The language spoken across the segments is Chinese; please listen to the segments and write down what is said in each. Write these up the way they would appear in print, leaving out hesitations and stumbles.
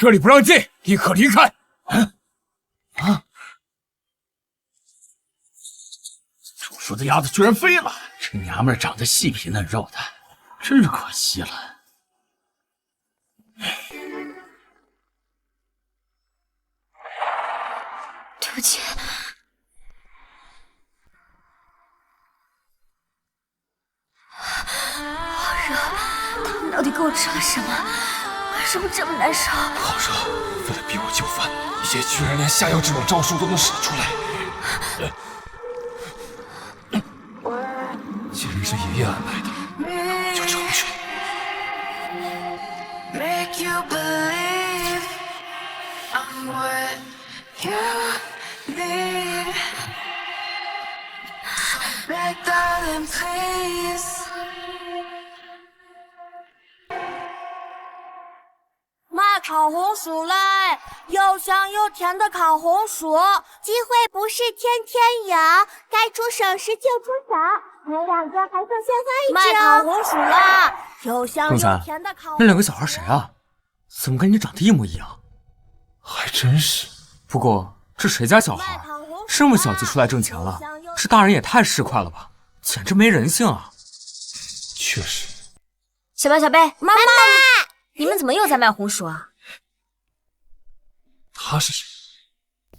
这里不让进，立刻离开！煮熟的鸭子居然飞了，这娘们长得细皮嫩肉的，真是可惜了。对不起。好热，他们到底给我吃了什么？为什么这么难受？好热，为了逼我就范，也居然连下药这种招数都能使出来。既然是爷爷安排的，我就成全。Make you believe I'm what you need. Back, darling, please. 卖烤红薯嘞，又香又甜的烤红薯，机会不是天天有，该出手时就出手，买2个还送鲜花1卖烤红薯啦，又香又甜的烤。那2个小孩谁啊？怎么跟你长得一模一样？还真是。不过这谁家小孩这么小就出来挣钱了？这大人也太市侩了吧，简直没人性啊！确实。小白、小贝，妈妈，你们怎么又在卖红薯啊？他是谁？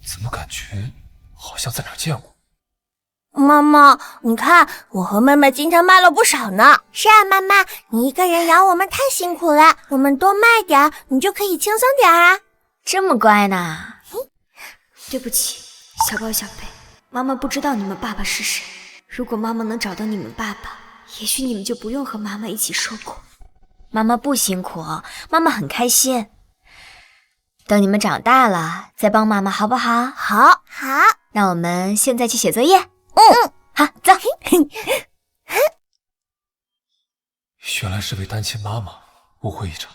怎么感觉好像在哪儿见过？妈妈，你看我和妹妹今天卖了不少呢。是啊，妈妈，你一个人养我们太辛苦了，我们多卖点，你就可以轻松点啊。这么乖呢？对不起，小宝、小贝，妈妈不知道你们爸爸是谁。如果妈妈能找到你们爸爸，也许你们就不用和妈妈一起受苦。妈妈不辛苦，妈妈很开心。等你们长大了再帮妈妈好不好？好。那我们现在去写作业。好，走。原来是为担心妈妈，误会一场。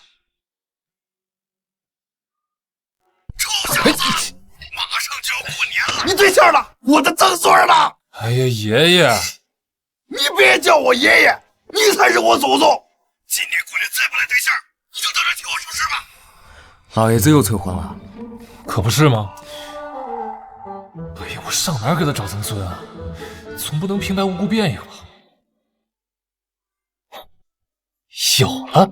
臭小子，马上就要过年了，你对象了，我的曾孙呢？哎呀，爷爷，你别叫我爷爷，你才是我祖宗。今年过年再不来对象，你就等着替我出事吧。老爷子又催婚了，可不是吗？哎呀，我上哪儿给他找曾孙啊？总不能平白无故变一个吧？有了！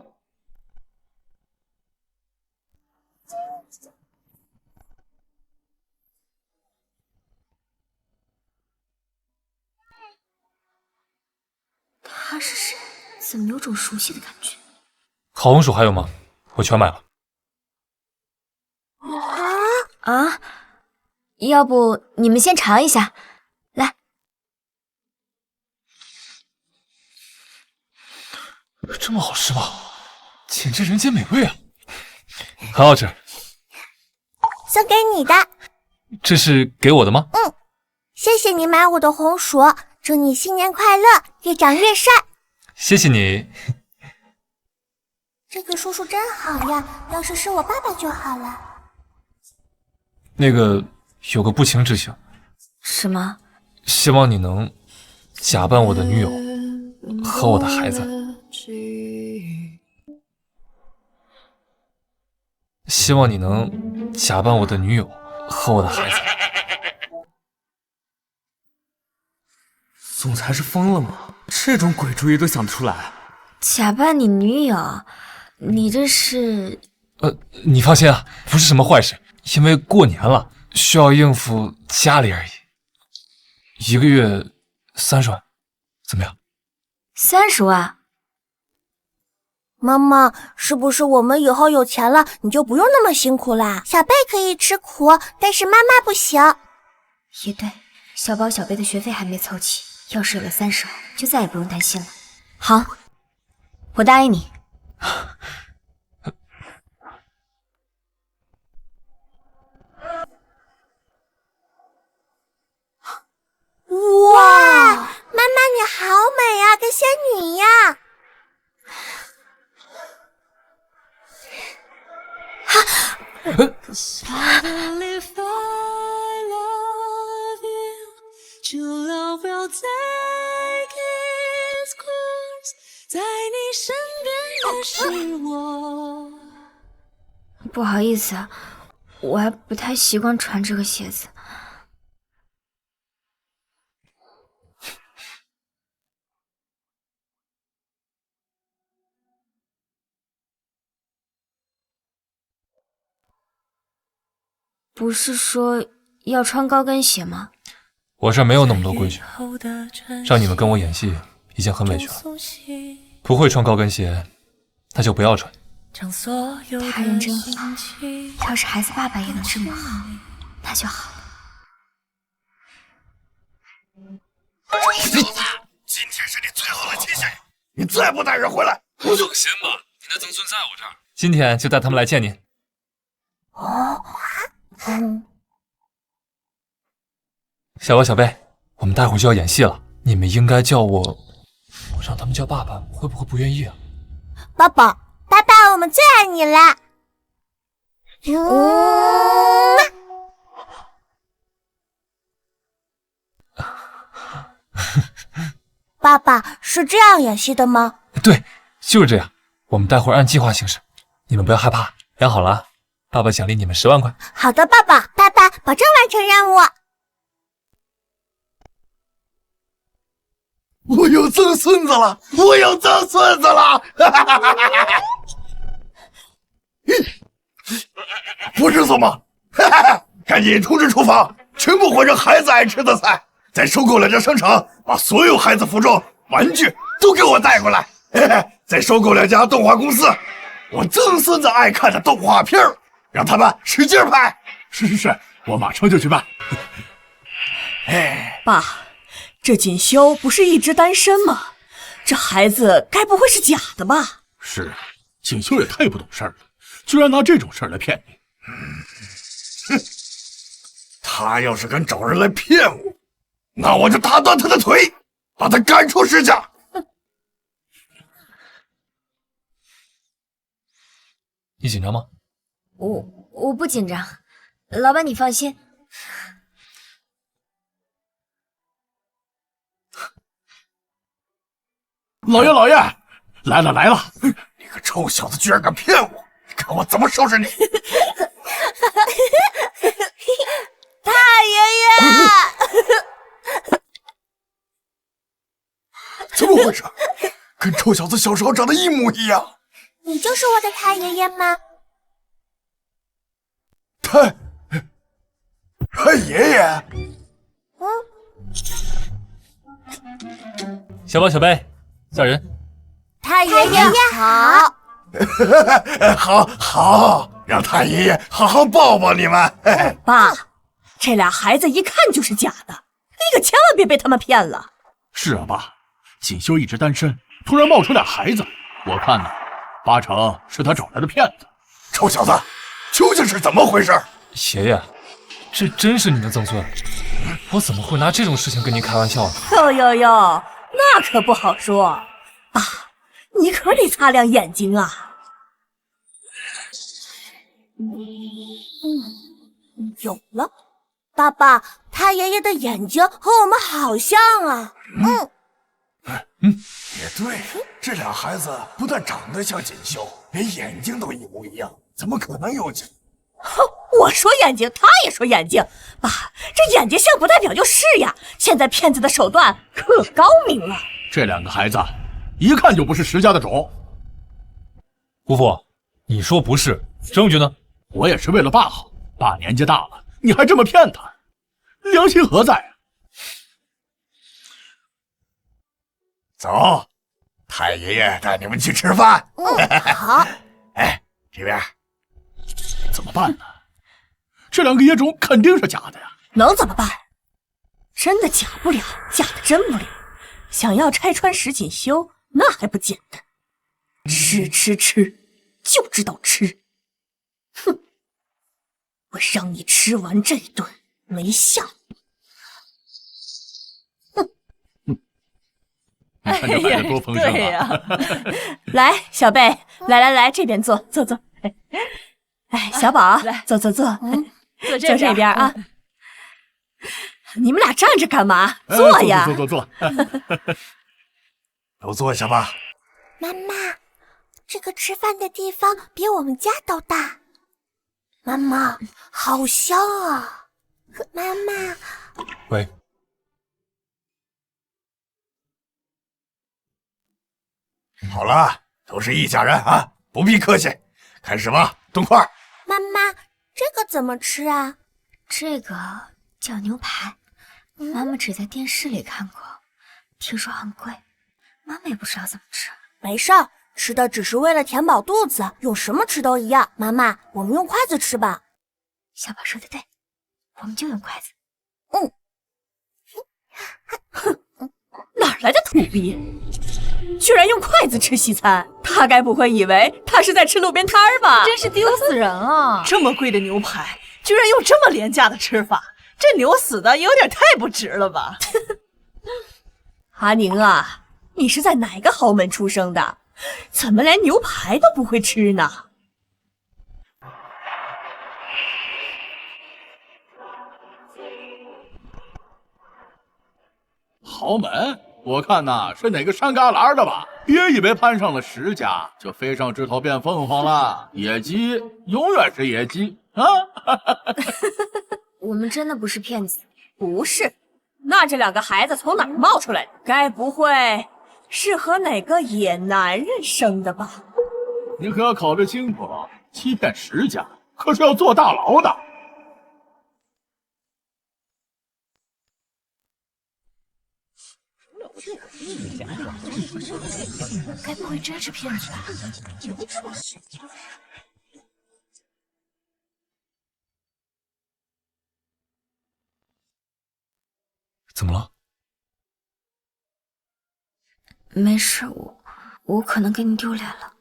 他是谁？怎么有种熟悉的感觉？烤红薯还有吗？我全买了。啊？要不你们先尝一下，来。这么好吃吗？简直人间美味啊！很好吃。送给你的。这是给我的吗？谢谢你买我的红薯，祝你新年快乐，越长越帅。谢谢你。这个叔叔真好呀，要是我爸爸就好了。那个有个不情之请。什么？希望你能假扮我的女友和我的孩子。希望你能假扮我的女友和我的孩子。总裁是疯了吗？这种鬼主意都想得出来？假扮你女友？你这是……你放心啊，不是什么坏事，因为过年了，需要应付家里而已。1个月30万，怎么样？30万？妈妈，是不是我们以后有钱了，你就不用那么辛苦啦？小贝可以吃苦，但是妈妈不行。也对，小宝、小贝的学费还没凑齐，要是有了30万，就再也不用担心了。好，我答应你。哇，妈妈你好美啊，跟仙女一样。不好意思啊，我还不太习惯穿这个鞋子。不是说要穿高跟鞋吗？我这儿没有那么多规矩，让你们跟我演戏已经很委屈了。不会穿高跟鞋，那就不要穿。他人真好，要是孩子爸爸也能这么好，那就好了。小子，今天是你最后的期限，你再不带人回来，放心吧，你的曾孙在我这儿，今天就带他们来见您。小宝、小贝，我们待会儿就要演戏了，你们应该叫我让他们叫爸爸，会不会不愿意啊？爸爸，爸爸，我们最爱你了。爸爸是这样演戏的吗？对，就是这样。我们待会儿按计划行事，你们不要害怕。演好了，爸爸奖励你们10万块。好的，爸爸。爸爸，保证完成任务。我有曾孙子了，我有曾孙子了！不是做梦，赶紧通知厨房，全部换成孩子爱吃的菜。再收购2家商场，把所有孩子服装、玩具都给我带过来。再收购2家动画公司，我曾孙子爱看的动画片让他们使劲拍。是，我马上就去办。爸，这锦绣不是一直单身吗？这孩子该不会是假的吧？是啊，锦绣也太不懂事了，居然拿这种事儿来骗你。他要是敢找人来骗我，那我就打断他的腿，把他赶出石家。你紧张吗？我不紧张，老板你放心。老爷，来了！你个臭小子，居然敢骗我！你看我怎么收拾你！太爷爷，怎么回事？跟臭小子小时候长得一模一样。你就是我的太爷爷吗？太爷爷。小宝、小贝，叫人。太爷爷好。好，让太爷爷好好抱抱你们。爸，这俩孩子一看就是假的，你可千万别被他们骗了。是啊，爸，锦绣一直单身，突然冒出俩孩子，我看呢，8成是他找来的骗子。臭小子，究竟是怎么回事？爷爷，这真是你的曾孙，我怎么会拿这种事情跟您开玩笑呢？哟，那可不好说。爸，你可得擦亮眼睛啊！有了，爸爸，太爷爷的眼睛和我们好像啊。也对，这俩孩子不但长得像锦绣，连眼睛都一模一样，怎么可能有假？我说眼睛，他也说眼睛。爸，这眼睛像不代表就是呀。现在骗子的手段可高明了。这2个孩子一看就不是石家的种。姑父，你说不是，证据呢？我也是为了爸好，爸年纪大了，你还这么骗他，良心何在啊？走，太爷爷带你们去吃饭。好。这边。怎么办呢？这2个野种肯定是假的呀。能怎么办？真的假不了，假的真不了。想要拆穿石锦绣，那还不简单？吃，就知道吃。哼！我让你吃完这顿没下。你看这摆的多丰盛啊！对呀。来，小贝，来，这边坐。小宝，坐。坐这边啊。你们俩站着干嘛？坐呀！坐。都坐下吧。妈妈，这个吃饭的地方比我们家都大。妈妈，好香啊！妈妈，喂，好了，都是一家人啊，不必客气，开始吧，动筷。妈妈，这个怎么吃啊？这个叫牛排，妈妈只在电视里看过，听说很贵，妈妈也不知道怎么吃。没事儿，吃的只是为了填饱肚子，用什么吃都一样。妈妈，我们用筷子吃吧。小宝说的对，我们就用筷子。哪儿来的土逼？居然用筷子吃西餐？他该不会以为他是在吃路边摊儿吧？真是丢死人了！这么贵的牛排，居然用这么廉价的吃法，这牛死的有点太不值了吧？阿宁啊，你是在哪个豪门出生的？怎么连牛排都不会吃呢？豪门，我看呐是哪个山旮旯的吧？别以为攀上了石家就飞上枝头变凤凰了，野鸡永远是野鸡啊！我们真的不是骗子。不是，那这两个孩子从哪儿冒出来的？该不会是和哪个野男人生的吧？你可要考虑清楚了，欺骗石家可是要坐大牢的。该不会真是骗子吧？怎么了？没事，我可能给你丢脸了。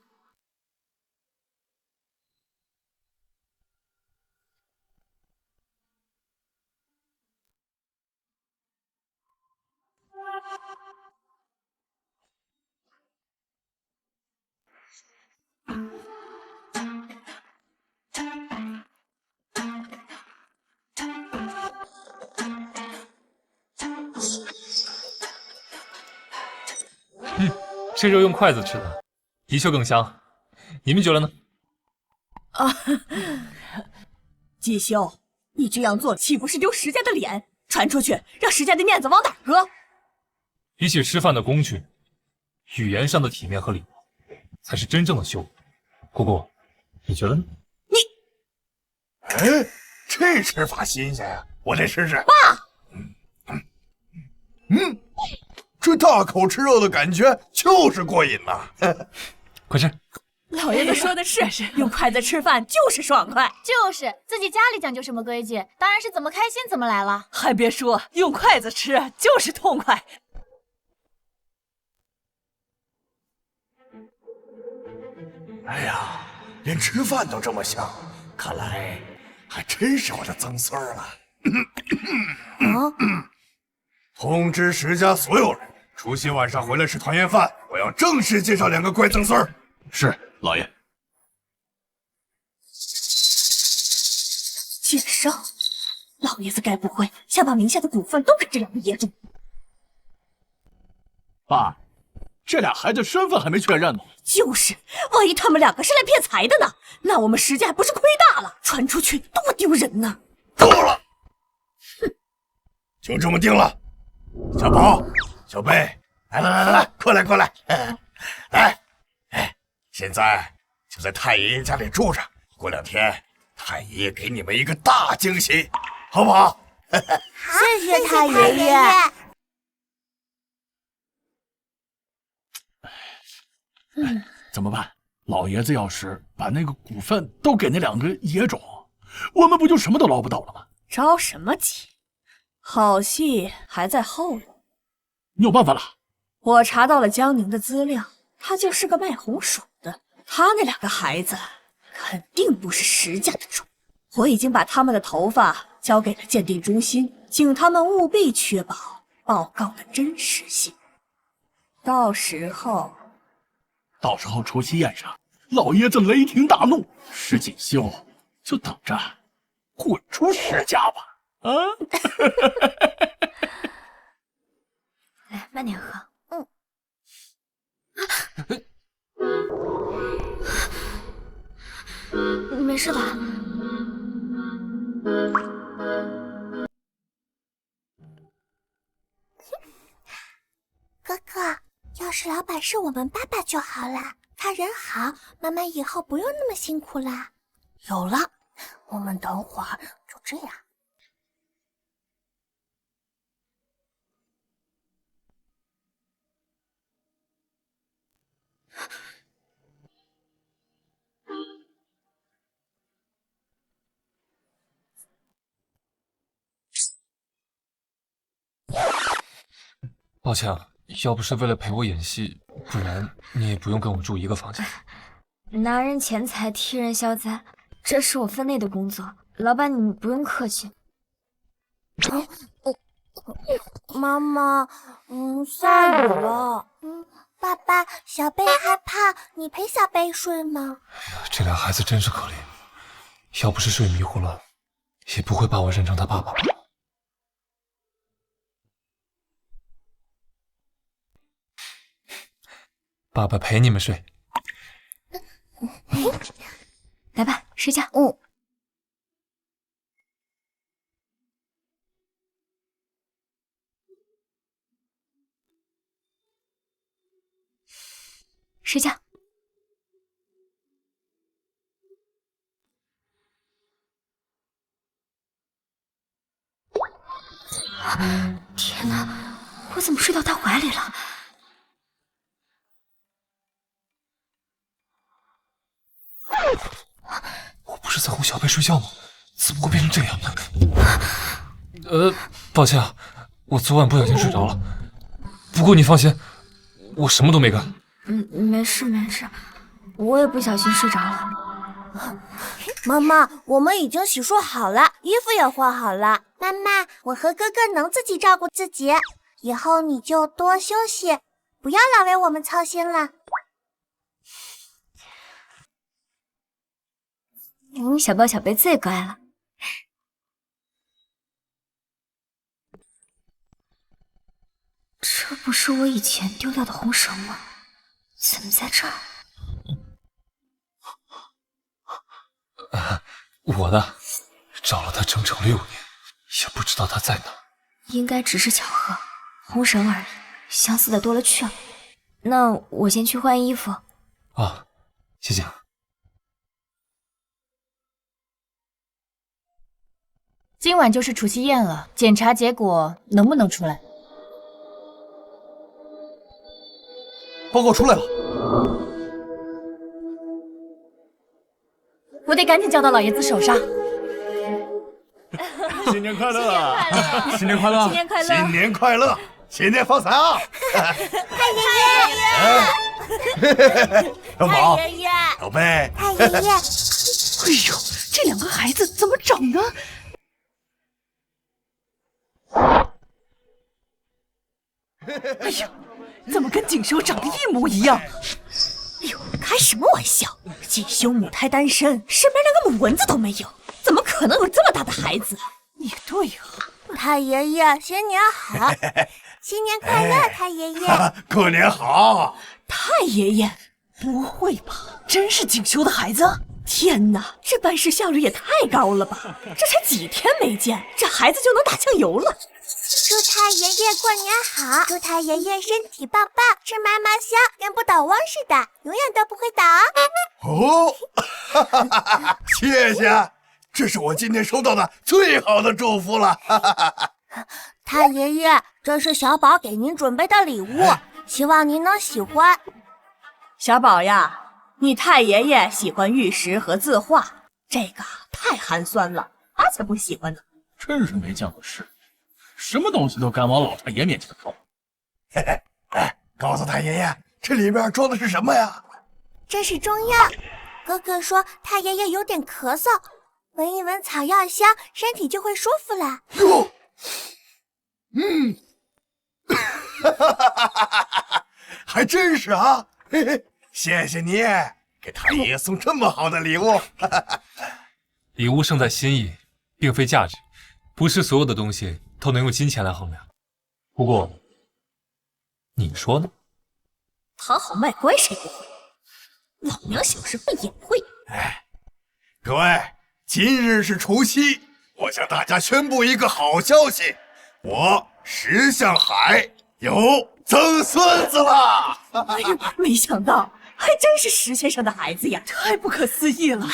这肉用筷子吃的，的确更香。你们觉得呢？季修，你这样做岂不是丢石家的脸？传出去，让石家的面子往哪儿搁？比起吃饭的工具，语言上的体面和礼貌，才是真正的修养。姑姑，你觉得呢？哎，这吃法新鲜呀，我得试试。爸，这大口吃肉的感觉就是过瘾呐！快吃。老爷子说的是，用筷子吃饭就是爽快。就是自己家里讲究什么规矩，当然是怎么开心怎么来了。还别说，用筷子吃就是痛快。哎呀，连吃饭都这么香，看来还真是我的曾孙儿了。通知石家所有人，除夕晚上回来吃团圆饭，我要正式介绍两个乖曾孙儿。是，老爷。介绍，老爷子该不会想把名下的股份都给这两个野种？爸，这俩孩子身份还没确认呢。就是，万一他们两个是来骗财的呢？那我们石家还不是亏大了？传出去多丢人呢！够了，就这么定了。小宝、小贝，来，过来，来，现在就在太爷爷家里住着，过2天太爷爷给你们一个大惊喜，好不好？谢谢太爷爷。怎么办？老爷子要是把那个股份都给那两个野种，我们不就什么都捞不到了吗？着什么急？好戏还在后头。你有办法了？我查到了江宁的资料，他就是个卖红薯的。他那两个孩子肯定不是石家的种。我已经把他们的头发交给了鉴定中心，请他们务必确保报告的真实性。到时候除夕宴上，老爷子雷霆大怒，石锦绣就等着滚出石家吧！啊！来，慢点喝。你没事吧？哥哥，要是老板是我们爸爸就好了，他人好，妈妈以后不用那么辛苦啦。有了，我们等会儿就这样。抱歉啊，要不是为了陪我演戏，不然你也不用跟我住一个房间。拿人钱财替人消灾，这是我分内的工作，老板你不用客气。妈妈，下雨了。爸爸，小贝害怕，你陪小贝睡吗？这俩孩子真是可怜，要不是睡迷糊了，也不会把我认成他爸爸。爸爸陪你们睡。来吧，睡觉。睡觉。天哪，我怎么睡到他怀里了？我不是在哄小贝睡觉吗？怎么会变成这样？抱歉啊，我昨晚不小心睡着了。不过你放心，我什么都没干。没事没事，我也不小心睡着了。妈妈，我们已经洗漱好了，衣服也换好了。妈妈，我和哥哥能自己照顾自己，以后你就多休息，不要老为我们操心了。小宝小贝最乖了。这不是我以前丢掉的红绳吗？怎么在这儿？我的，找了他整整6年，也不知道他在哪。应该只是巧合，红绳而已，相似的多了去了。那我先去换衣服。啊，谢谢。今晚就是除夕宴了，检查结果能不能出来？报告出来了。我得赶紧交到老爷子手上。新年快乐！新年快乐！新年快乐！新年快乐！新年发财啊！小宝，太爷爷，小贝，太爷爷，哎呦，这两个孩子怎么长得……哎呀，怎么跟锦绣长得一模一样？哎呦，开什么玩笑！锦绣母胎单身，身边连个母蚊子都没有，怎么可能有这么大的孩子？也对呀，太爷爷，新年好！新年快乐，太爷爷！过年好！太爷爷，不会吧？真是锦绣的孩子？天哪，这办事效率也太高了吧！这才几天没见，这孩子就能打酱油了。祝太爷爷过年好！祝太爷爷身体棒棒，吃嘛嘛香，跟不倒翁似的，永远都不会倒。哦，谢谢，这是我今天收到的最好的祝福了。太爷爷，这是小宝给您准备的礼物，希望您能喜欢。小宝呀，你太爷爷喜欢玉石和字画，这个太寒酸了，他才不喜欢呢。真是没见过世面，什么东西都敢往老太爷面前送。告诉太爷爷，这里面装的是什么呀？这是中药，哥哥说太爷爷有点咳嗽，闻一闻草药香，身体就会舒服了。哟，还真是啊！嘿嘿，谢谢你给太爷爷送这么好的礼物。礼物胜在心意，并非价值，不是所有的东西都能用金钱来衡量。不过，你说呢？讨好卖乖谁不会？老娘小时候也会。各位，今日是除夕，我向大家宣布一个好消息，我石向海有曾孙子了！哎呦，没想到还真是石先生的孩子呀，太不可思议了。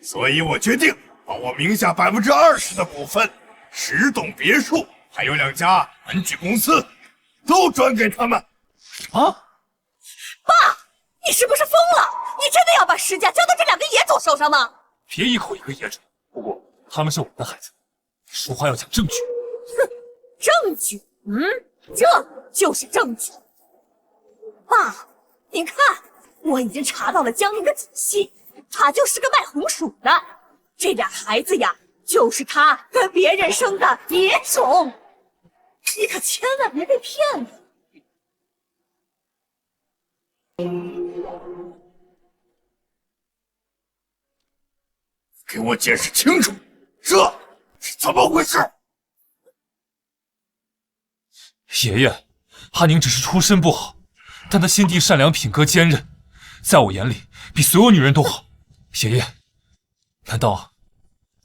所以我决定把我名下20%的股份、10栋别墅，还有2家玩具公司，都转给他们。啊！爸，你是不是疯了？你真的要把石家交到这2个野种手上吗？别一口一个野种，不过他们是我的孩子，说话要讲证据。哼，证据？这就是证据。爸，您看，我已经查到了江宁的底细，他就是个卖红薯的。这俩孩子呀，就是他跟别人生的野种，你可千万别被骗了。给我解释清楚，这是怎么回事？爷爷，阿宁只是出身不好，但她心地善良，品格坚韧，在我眼里比所有女人都好。爷爷，难道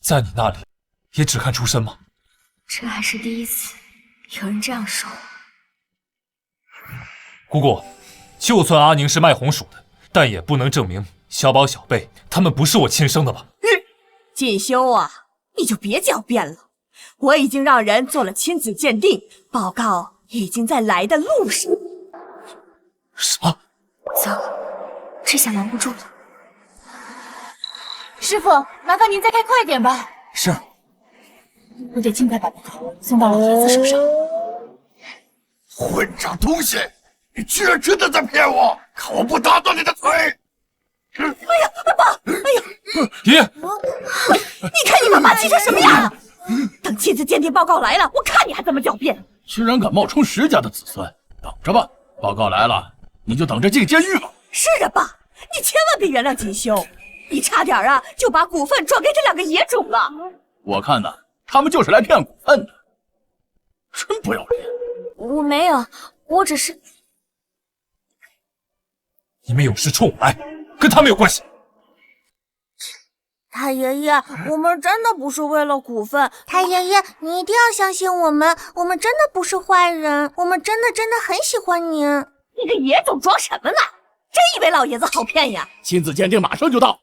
在你那里也只看出身吗？这还是第一次有人这样说我。姑姑，就算阿宁是卖红薯的，但也不能证明小宝、小贝他们不是我亲生的吧？锦绣啊，你就别狡辩了，我已经让人做了亲子鉴定，报告已经在来的路上。什么？糟了，这下瞒不住了。师傅，麻烦您再开快点吧。是。我得尽快把报告送到老爷子手上。混账东西！你居然真的在骗我！看我不打断你的腿！哎呀，爸！哎呀，爷爷，你看你把爸气成什么样了？等亲子鉴定报告来了，我看你还怎么狡辩！居然敢冒充石家的子孙，等着吧！报告来了，你就等着进监狱吧！是啊，爸，你千万别原谅锦绣，你差点啊就把股份转给这2个野种了。我看呢，他们就是来骗股份的，真不要脸！我没有，我只是……你们有事冲我来，跟他们有关系。太爷爷，我们真的不是为了股份。太爷爷，你一定要相信我们，我们真的不是坏人，我们真的很喜欢您。你个野种装什么呢？真以为老爷子好骗呀？亲子鉴定马上就到，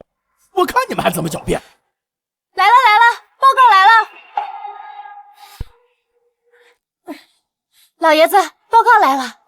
我看你们还怎么狡辩！来了，报告来了。老爷子，报告来了。